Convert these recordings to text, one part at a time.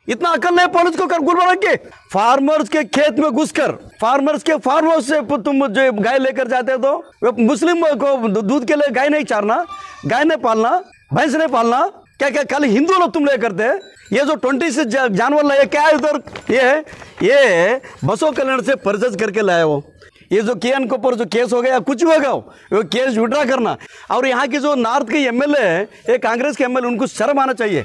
इतना अकल नहीं पुलिस को कर गुलबर्गा के फार्मर्स के खेत में घुसकर फार्मर्स के फार्म हाउस से तुम जो गाय लेकर जाते हो तो मुस्लिम को दूध के लिए गाय नहीं चारना, गाय नहीं पालना, भैंस नहीं पालना, क्या क्या खाली हिंदू लोग तुम ले करते हैं। ये जो 26 जानवर लाए क्या है उधर, ये बसों कल्याण से परचेज करके लाए हो। ये जो केएन के ऊपर जो केस हो गया कुछ भी होगा वो केस विड्रा करना। और यहाँ की जो नॉर्थ के एमएलए है, ये कांग्रेस के एमएलए, उनको शर्म आना चाहिए।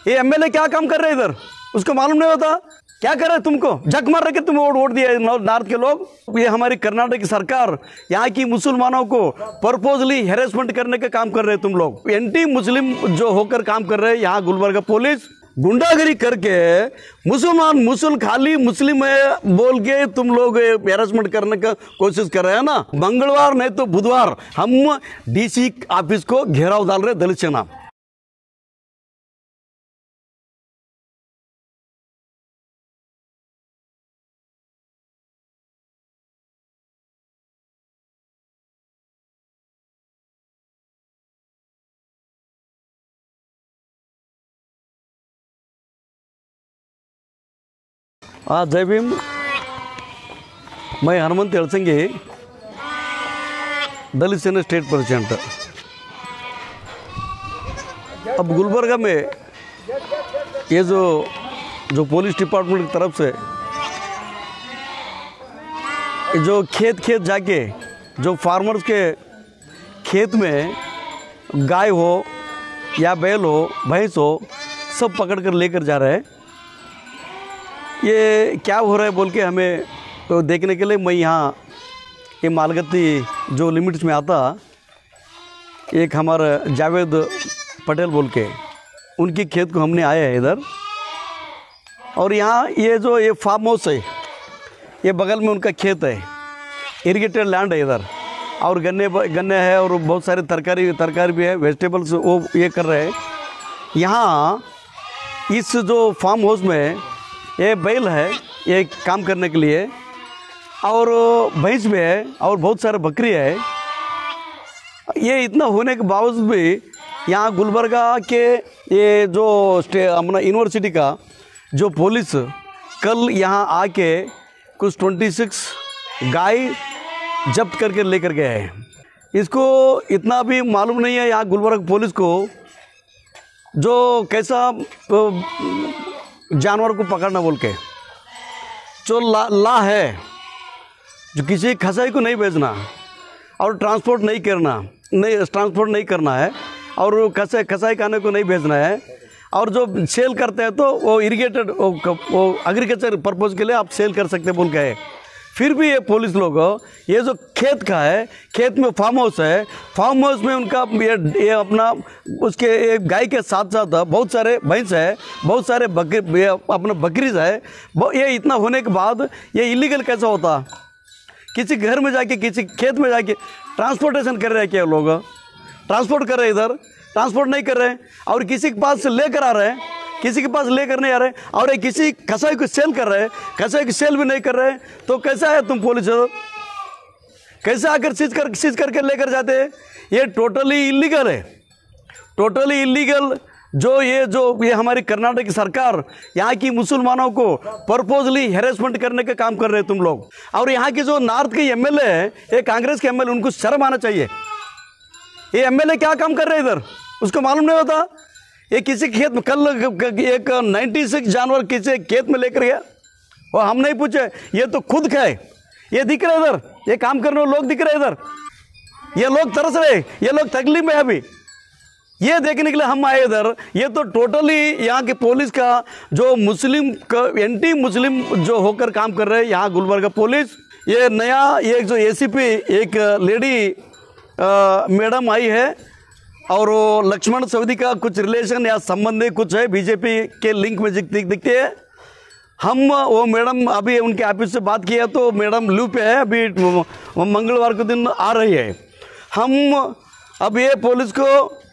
ये एमएलए क्या काम कर रहे हैं इधर, उसको मालूम नहीं होता क्या कर रहे तुमको झक मार रहे कि तुम वोट दिए नॉर्थ के लोग। ये हमारी कर्नाटक की सरकार यहाँ की मुसलमानों को पर्पजली हेरेसमेंट करने का काम कर रहे हैं। तुम लोग एंटी मुस्लिम जो होकर काम कर रहे हैं। यहाँ गुलबर्गा पुलिस गुंडागिरी करके मुसलमान खाली मुस्लिम है बोल के तुम लोग हेरेसमेंट करने का कोशिश कर रहे हैं ना। मंगलवार नहीं तो बुधवार हम डीसी ऑफिस को घेराव डाल रहे दलित सेना। हाँ, जय भीम। मैं हनुमंत एलसंगी, दलित सेना स्टेट प्रेसिडेंट। अब गुलबर्गा में ये जो पुलिस डिपार्टमेंट की तरफ से जो खेत जाके जो फार्मर्स के खेत में गाय हो या बैल हो भैंस हो सब पकड़ कर लेकर जा रहे हैं। ये क्या हो रहा है बोल के हमें तो देखने के लिए मैं यहाँ ये मालगत्ती जो लिमिट्स में आता, एक हमारा जावेद पटेल बोल के उनकी खेत को हमने आया है इधर। और यहाँ ये फार्म हाउस है, ये बगल में उनका खेत है, इरिगेटेड लैंड है इधर। और गन्ने है और बहुत सारे तरकारी भी है, वेजिटेबल्स वो ये कर रहे हैं। यहाँ इस जो फार्म हाउस में ये बैल है ये काम करने के लिए, और भैंस भी है और बहुत सारे बकरी है। ये इतना होने के बावजूद भी यहाँ गुलबर्गा के ये जो अपना यूनिवर्सिटी का जो पुलिस कल यहाँ आके कुछ 26 गाय जब्त करके लेकर गए हैं। इसको इतना भी मालूम नहीं है यहाँ गुलबर्गा पुलिस को जो कैसा जानवर को पकड़ना बोल के जो ला है, जो किसी कसाई को नहीं बेचना और ट्रांसपोर्ट नहीं करना है, और कसाई खाने को नहीं बेचना है। और जो सेल करते हैं तो वो इरिगेटेड वो एग्रीकल्चर पर्पज़ के लिए आप सेल कर सकते बोल के है। फिर भी ये पुलिस लोग ये जो खेत का है, खेत में फार्म हाउस है, फार्म हाउस में उनका ये अपना उसके एक गाय के साथ साथ बहुत सारे भैंस है, बहुत सारे अपना बकरीज है। ये इतना होने के बाद ये इलीगल कैसा होता? किसी घर में जाके किसी खेत में जाके ट्रांसपोर्टेशन कर रहे हैं क्या लोग? ट्रांसपोर्ट कर रहे हैं, इधर ट्रांसपोर्ट नहीं कर रहे हैं और किसी के पास से लेकर आ रहे हैं, किसी के पास लेकर नहीं आ रहे, और ये किसी कसाई को सेल कर रहे हैं, कसाई की सेल भी नहीं कर रहे। तो कैसा है तुम पुलिस कैसे आकर सीज करके लेकर जाते हैं? ये टोटली इलीगल है, टोटली इलीगल। जो ये हमारी कर्नाटक की सरकार यहाँ की मुसलमानों को पर्पजली हेरेसमेंट करने का काम कर रहे हैं तुम लोग। और यहाँ की जो नॉर्थ के एमएलए है, ये कांग्रेस के एमएलए, उनको शर्म आना चाहिए। ये एमएलए क्या काम कर रहे हैं इधर, उसको मालूम नहीं होता। ये किसी खेत में कल एक 96 जानवर किसी खेत में लेकर गया, और हम नहीं पूछे, ये तो खुद खाए। ये दिख रहे इधर, ये काम करने वाले लोग दिख रहे इधर, ये लोग तरस रहे, ये लोग तकलीफ में है अभी। ये देखने के लिए हम आए इधर। ये तो टोटली यहाँ के पुलिस का जो मुस्लिम एंटी मुस्लिम जो होकर काम कर रहे हैं यहाँ गुलबर्गा पुलिस। ये नया ये जो एसीपी एक लेडी मैडम आई है, और वो लक्ष्मण सवदी का कुछ रिलेशन या संबंधी कुछ है, बीजेपी के लिंक में दिखती है। हम वो मैडम अभी उनके ऑफिस से बात किया तो मैडम लीव पे है, अभी मंगलवार के दिन आ रही है। हम अब ये पुलिस को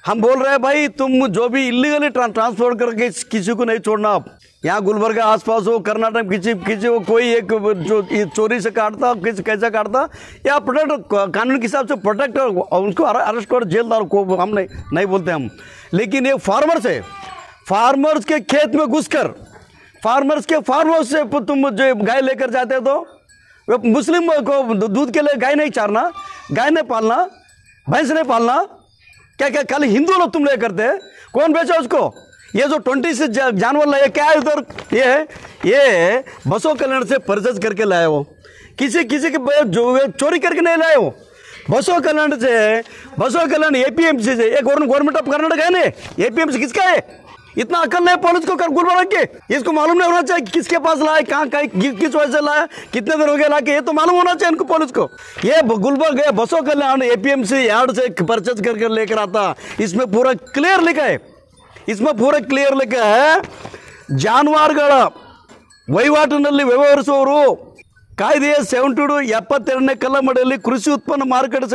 हम बोल रहे हैं, भाई तुम जो भी इलीगली ट्रांसपोर्ट करके किसी को नहीं छोड़ना। आप यहाँ गुलबर्गा आसपास हो, कर्नाटक में किसी को कोई एक जो चोरी से काटता, किसी कैसा काटता, या प्रोटेक्ट कानून के हिसाब से प्रोटेक्ट उनको अरेस्ट कर जेल डाल को हम नहीं बोलते हम। लेकिन ये फार्मर्स है, फार्मर्स के खेत में घुसकर फार्मर्स के फार्म हाउस से तुम जो गाय लेकर जाते हो तो मुस्लिम को दूध के लिए गाय नहीं चारना, गाय नहीं पालना, भैंस नहीं पालना, क्या क्या खाली हिंदू लोग तुम ले करते हैं? कौन बेचा उसको? ये जो 26 जानवर लाए क्या है उधर? ये बसों कल्याण से परचेज करके लाए हो, किसी के जो चोरी करके नहीं लाए हो। बसों कल्याण से, बसों कल्याण एपीएमसी से, ये गवर्नमेंट ऑफ कर्नाटक है ना, एपीएमसी किसका है? इतना अकल नहीं पुलिस को कर गुलबर्गा के, इसको मालूम नहीं होना चाहिए किसके पास लाया, कहाँ किस वजह से लाया, कितने दिन हो गए लाके, ये तो मालूम होना चाहिए इनको पुलिस को। ये गुलबर्गा बसों कल्याण एपीएमसी यार्ड से परचेज करके लेकर आता, इसमें पूरा क्लियर लिखा है, इसमें पूरा क्लियर लिखा है ಜಾನುವಾರುಗಳ ವಹಿವಾಟಿನಲ್ಲಿ ವ್ಯವಹರಿಸುವವರು ಕಾಯ್ದೆಯ 72 ಕಲಮಡಿಯಲ್ಲಿ ಕೃಷಿ ಉತ್ಪನ್ನ ಮಾರುಕಟ್ಟೆ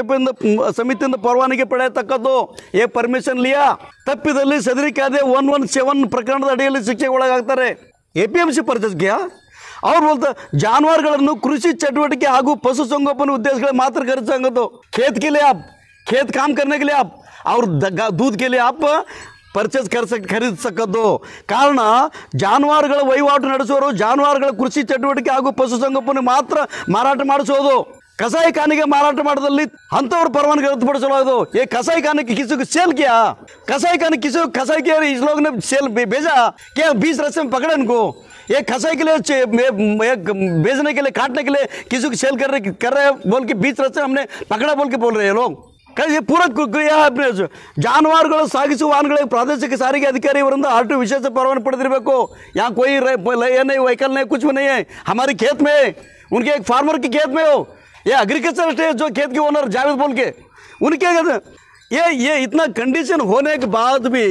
ಸಮಿತಿಯಿಂದ ಪರವಾನಗಿ ಪಡೆಯತಕ್ಕದ್ದು। ये परमिशन लिया, ತಪ್ಪಿದಲ್ಲಿ ಸದರಿ ಕಾಯ್ದೆ 117 ಪ್ರಕರಣದ ಅಡಿಯಲ್ಲಿ ಶಿಕ್ಷೆಗೆ ಒಳಗಾಗ್ತಾರೆ। एपीएमसी परचेज किया और बोलता ಜಾನುವಾರುಗಳನ್ನು ಕೃಷಿ ಚಟುವಟಿಕೆ ಹಾಗೂ ಪಶುಸಂಗೋಪನೆ ಉದ್ದೇಶಗಳಿಗೆ ಮಾತ್ರ ಖರೀದಿಸಂಗದ್ದು। खेत के लिए आप, खेत काम करने के लिए आप, और दूध के लिए आप परचेज खरीद सकते। कारण ಜಾನುವಾರುಗಳ ವಹಿವಾಟು ನಡೆಸುವವರು ಜಾನುವಾರುಗಳ ಕೃಷಿ ಚಟುವಟಿಕೆ ಹಾಗೂ ಪಶುಸಂಗೋಪನೆ ಮಾತ್ರ ಮಾರಾಟ ಮಾಡಿಸೋದು। ಕಸಾಯಿಖಾನೆಗೆ ಮಾರಾಟ ಮಾಡೋದಲ್ಲಿ अंतवर परवानगी रद्दपಡಿಸಲಾಗಿದೆ। ये कसाईखाने किसी को सेल किया, कसाईखाने किसी को कसाई किया, इस लोग ने सेल भेजा क्या? 20 रस्ते में पकड़े इनको। ये कसाई के लिए बेचने के लिए, काटने के लिए किसी को सेल कर रहे बोल के 20 रस्ते हमने पकड़ा बोल के बोल रहे हैं लोग। ये पूरा अपने ಜಾನುವಾರುಗಳು ಸಾಗಿಸುವ ವಾಹನಗಳಿಗೆ ಪ್ರಾದೇಶಿಕ ಸಾರಿಗೆ ಅಧಿಕಾರಿಯವರಿಂದ ಆರ್ಟಿ ವಿಶೇಷ परवानगी ಪಡೆದಿರಬೇಕು। यहाँ कोई नहीं, व्हीकल नहीं, कुछ भी नहीं है। हमारे खेत में, उनके एक फार्मर के खेत में हो, ये एग्रीकल्चर स्टेट जो खेत के ओनर जावेद बोल के, उनके ये इतना कंडीशन होने के बाद भी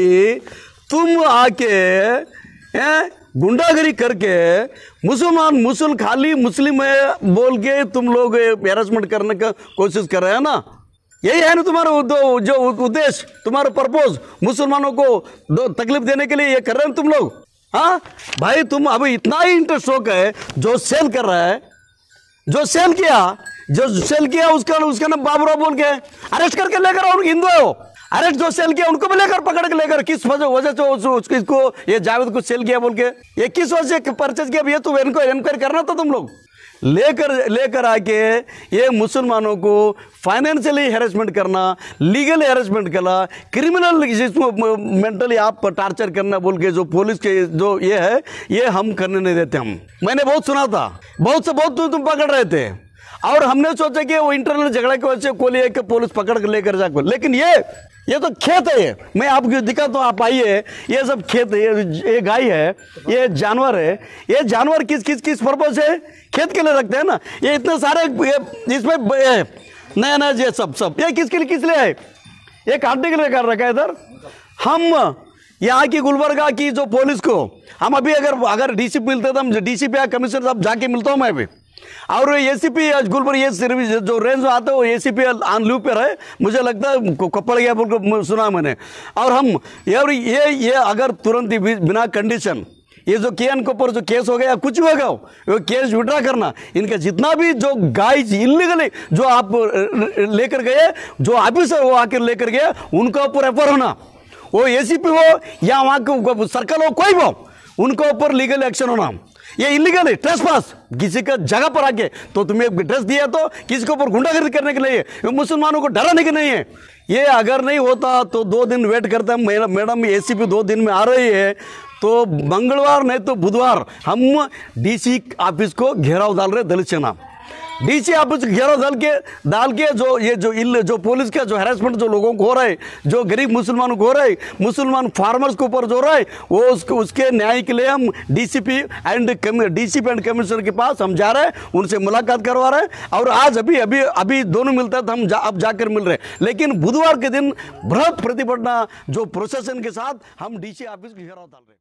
तुम आके गुंडागिरी करके मुसलमान खाली मुस्लिम है बोल के तुम लोग हैरेसमेंट करने का कोशिश कर रहे हैं ना। यही है ना तुम्हारा जो उद्देश्य, तुम्हारा पर्पस, मुसलमानों को तकलीफ देने के लिए ये कर रहे हैं तुम लोग। हाँ भाई, तुम अभी इतना ही इंटरेस्ट शौक है, जो सेल कर रहा है, जो सेल किया उसका नाम बाबूराव बोल के अरेस्ट करके लेकर आओ। हिंदू है वो, अरेस्ट जो सेल किया उनको भी लेकर पकड़ के लेकर, किस वजह से इसको ये जावेद को सेल किया बोल के, ये किस वजह से परचेज किया? ये तो इनको करना था तुम लोग। लेकर आके ये मुसलमानों को फाइनेंशियली हैरेसमेंट करना, लीगली हैरेसमेंट करना, क्रिमिनल मेंटली आप टार्चर करना बोल के जो पुलिस के जो ये है, ये हम करने नहीं देते। हम मैंने बहुत सुना था, बहुत तुम पकड़ रहे थे, और हमने सोचा कि वो इंटरनल झगड़ा की वजह से कोई एक पुलिस पकड़ कर लेकर जाकर, लेकिन ये तो खेत है। मैं आपको दिखाता हूँ, आप आइए। ये सब खेत है, ये गाय है, ये जानवर है। ये जानवर किस पर्पज है? खेत के लिए रखते हैं ना। ये इतने सारे इसमें नया ये सब ये किस लिए है? ये काटने के लिए कर रखा है इधर। हम यहाँ की गुलबर्गा की जो पुलिस को हम अभी अगर डीसीपी मिलते तो हम डीसीपी या कमिश्नर साहब जाके मिलता हूँ मैं अभी। और एसीपी गुलबर्गा ये सर्विस जो रेंज में आता है वो एसीपी ऑन लीव पे है, मुझे लगता है कपड़ गया बोल को सुना मैंने। और हम ये अगर तुरंत ही बिना कंडीशन ये जो केएन के ऊपर जो केस हो गया, कुछ होगा वो केस विड्रा करना। इनका जितना भी जो गाय इलीगली जो आप लेकर गए, जो ऑफिसर वो आकर लेकर गए, उनका ऊपर एफआईआर होना। वो एसीपी हो या वहाँ के सर्कल हो, कोई भी हो, उनके ऊपर लीगल एक्शन होना। ये इलीगल है, ट्रेसपास, किसी का जगह पर आके तो तुम्हें ड्रेस दिया तो किसी के ऊपर गुंडागर्दी करने के लिए, मुसलमानों को डराने के नहीं है। ये अगर नहीं होता तो 2 दिन वेट करते हम। मैडम एसीपी 2 दिन में आ रही है, तो मंगलवार नहीं तो बुधवार हम डीसी ऑफिस को घेराव डाल रहे दलित सेना। डीसी ऑफिस घेराव डाल के जो पुलिस का जो हैरेसमेंट जो लोगों को हो रहा है, जो गरीब मुसलमानों को हो रहा है, मुसलमान फार्मर्स के ऊपर जो हो रहा है, वो उसके न्याय के लिए हम डीसीपी एंड कमिश्नर के पास हम जा रहे हैं, उनसे मुलाकात करवा रहे हैं। और आज अभी दोनों मिलता है तो हम अब जाकर मिल रहे हैं। लेकिन बुधवार के दिन बृहद प्रतिभटना जो प्रोसेसन के साथ हम डीसी ऑफिस को घेराव डाल रहे हैं।